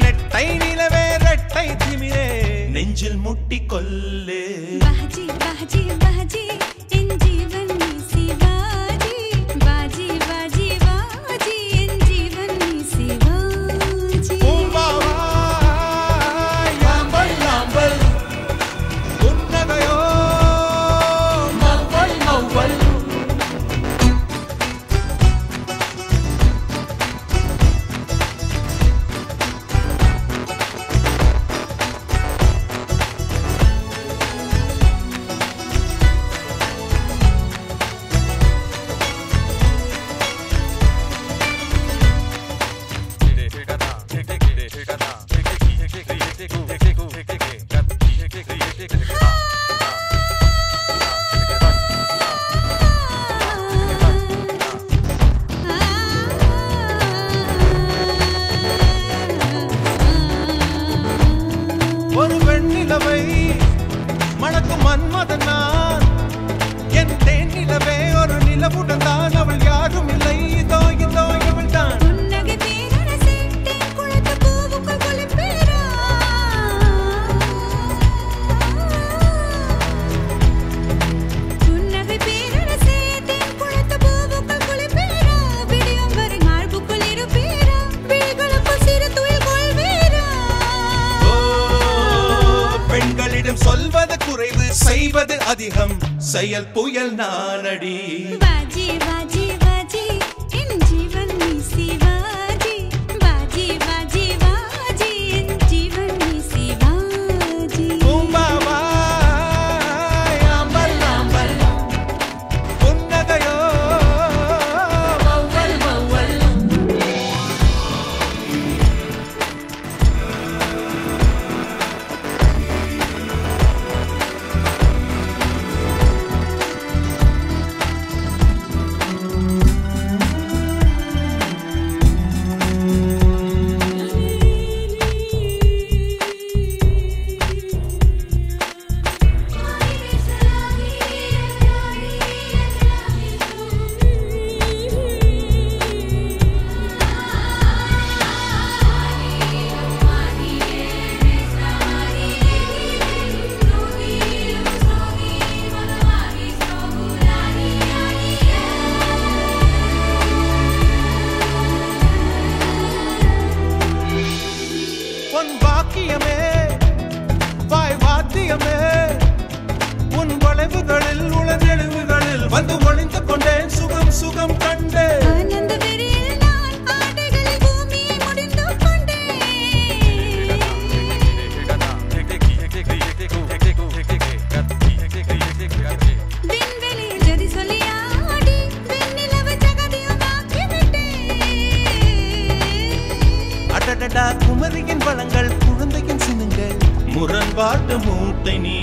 நெட்டை நிலவே ரெட்டை திமிரே நெஞ்சில் முட்டி கொல்லே बाजी बाजी बाजी इन जीवन में शिवाजी बाजी बाजी बाजी इन जीवन में शिवाजी याम्बल याम्बल उन्नगयो मव्वल मव्वल ஒரு வெண்ணிலவை மணக்கும் மன்மதன் நான் என் தேன் நிலவே ஒரு நிலவுடன் தான் அவள் யாரும் இல்லை இதோ இதோ இவள் தான் புன்னகை பேரரசே தேன் குளத்து பூவுக்குள் குளிப்பேரா புன்னகை பேரரசே தேன் குளத்து பூவுக்குள் குளிப்பேரா விடியும் வரை மார்புக்குள் இருப்பேரா விழிகளுக்குள் சிறு துயில் கொள்வேரா பெண்களிடம் சொல்வது குறைவு செய்வது அதிகம் செயல் புயல் நானடி बाजी बाजी बाजी इन जीवन में शिवाजी बाजी बाजी बाजी इन जीवन में शिवाजी பூம்பாவா யாம்பல் யாம்பல் உன்னகையோ மவ்வல் மவ்வல் உன் வாக்கியமே வாய் வாத்தியமே உன் வளைவுகளில் உளநெழுவுகளில் வந்து ஒளிந்து கொண்டேன் சுகம் சுகம் கண்டேன் ஆனந்த வெறியில் நான் ஆடைகளில் பூமியை முடிந்து கொண்டேன் விண்வெளியில் ஜதி சொல்லி ஆடி வெண்ணிலவு ஜகதியும் ஆக்கிவிட்டேன் அடடடா குமரியின் வளங்கள் குழந்தையின் சினுங்கள் முரண்பாட்டு மூட்டை நீ